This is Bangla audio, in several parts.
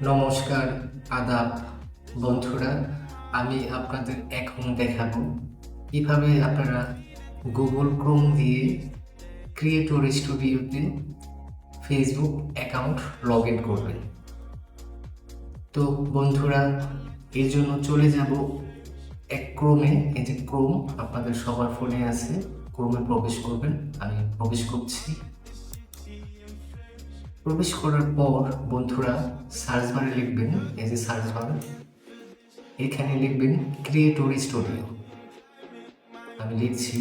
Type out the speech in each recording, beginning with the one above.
নমস্কার, আদাব বন্ধুরা। আমি আপনাদের এখন দেখাবো কিভাবে আপনারা গুগল ক্রোম দিয়ে ক্রিয়েটর স্টুডিওতে ফেসবুক অ্যাকাউন্ট লগ ইন করবেন। তো বন্ধুরা, এর জন্য চলে যাব ক্রোমে। এই যে ক্রোম আপনাদের সবার ফোনে আছে, ক্রোমে প্রবেশ করবেন। আমি প্রবেশ করছি। প্রবেশ করার পর বন্ধুরা সার্চ বারে লিখবেন, এই যে সার্চ বার, এখানে লিখবেন ক্রিয়েটর স্টুডিও। আমি লিখছি,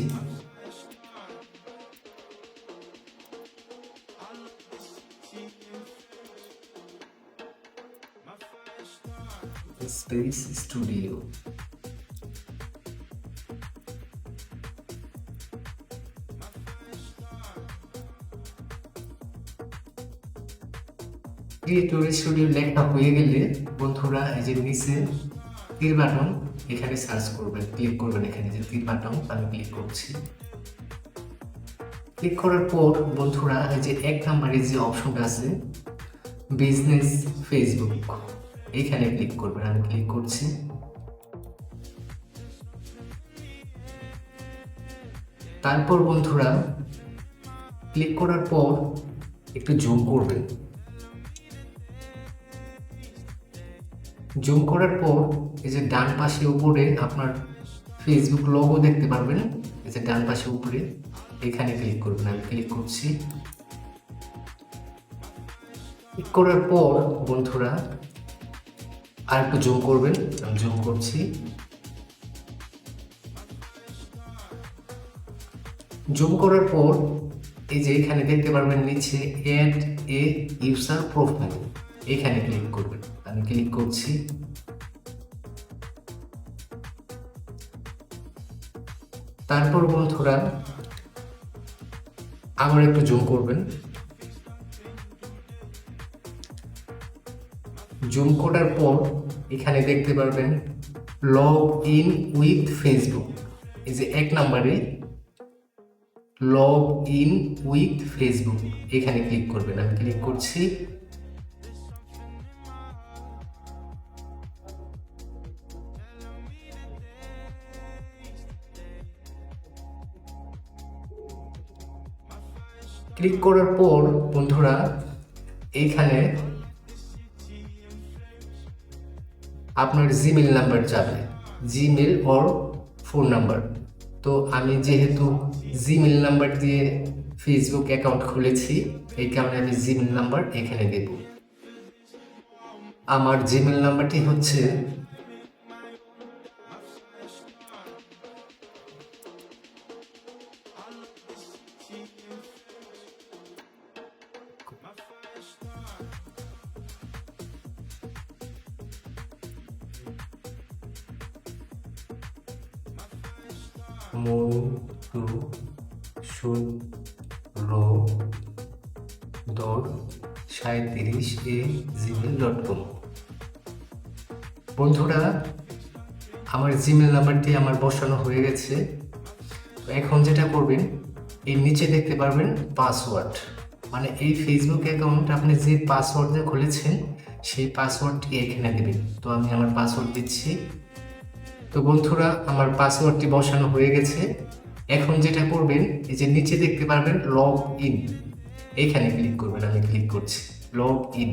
স্পেস স্টুডিও। ক্রিয়েটর স্টুডিও লেখা হয়ে গেলে বন্ধুরা এই যে নিচে তীর বাটন, এখানে সার্চ করবেন, ক্লিক করবেন। এখানে যে তীর বাটন, আমি ক্লিক করছি। ক্লিক করার পর বন্ধুরা এই যে 1 নম্বরে যে অপশনটা আছে বিজনেস ফেসবুক, এখানে ক্লিক করবেন। আমি ক্লিক করছি। তারপর বন্ধুরা ক্লিক করার পর একটু জুম করবেন। জুম করার পর এই যে ডান পাশে উপরে আপনার ফেসবুক লোগো দেখতে পারবেন, এই যে ডান পাশে উপরে, এখানে ক্লিক করবেন। আমি ক্লিক করছি। ক্লিক করার পর বন্ধুরা আর একটু জুম করবেন। আমি জুম করছি। জুম করার পর এই যে এখানে দেখতে পারবেন নিচে অ্যাড এ ইউজার প্রোফাইল, এখানে ক্লিক করবেন। আমি ক্লিক করছি। তারপর বন্ধুরা আবার একটু জুম করবেন। জুম করার পর এখানে দেখতে পারবেন লগ ইন উইথ ফেসবুক, এই যে 1 নম্বরে লগ ইন উইথ ফেসবুক, এখানে ক্লিক করবেন। আমি ক্লিক করছি। ক্লিক করার পর বন্ধুরা এইখানে আপনার জিমেল নাম্বার যাবে, জিমেল ওর ফোন নাম্বার। তো আমি যেহেতু জিমেল নাম্বার দিয়ে ফেসবুক অ্যাকাউন্ট খুলেছি, এই কারণে আমি জিমেল নাম্বার এখানে দেব। আমার জিমেল নাম্বারটি হচ্ছে monu37@gmail.com। বন্ধুরা আমার জিমেল নাম্বারটি আমার বসানো হয়ে গেছে। তো এখন যেটা করবেন, এই নিচে দেখতে পারবেন পাসওয়ার্ড, মানে এই ফেসবুক অ্যাকাউন্ট আপনি যে পাসওয়ার্ড দিয়ে খুলেছেন সেই পাসওয়ার্ডটি এখানে দেবেন। তো আমি আমার পাসওয়ার্ড দিচ্ছি। তো বন্ধুরা আমার পাসওয়ার্ডটি বসানো হয়ে গেছে। এখন যেটা করবেন, এই যে নিচে দেখতে পারবেন লগ ইন, এইখানে ক্লিক করবেন। আমি ক্লিক করছি। Log in.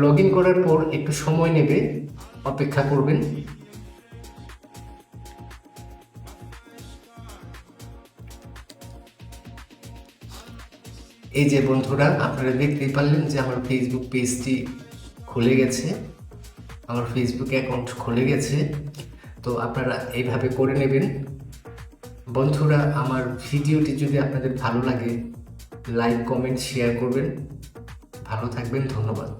লগ ইন করার পর একটু সময় নেবে, অপেক্ষা করবেন। এই যে বন্ধুরা আপনারা দেখতেই পারলেন যে আমার ফেসবুক পেজটি খুলে গেছে, আমার ফেসবুক অ্যাকাউন্ট খুলে গেছে। তো আপনারা এইভাবে করে নেবেন। বন্ধুরা আমার ভিডিওটি যদি আপনাদের ভালো লাগে লাইক, কমেন্ট, শেয়ার করবেন। ভালো থাকবেন। ধন্যবাদ।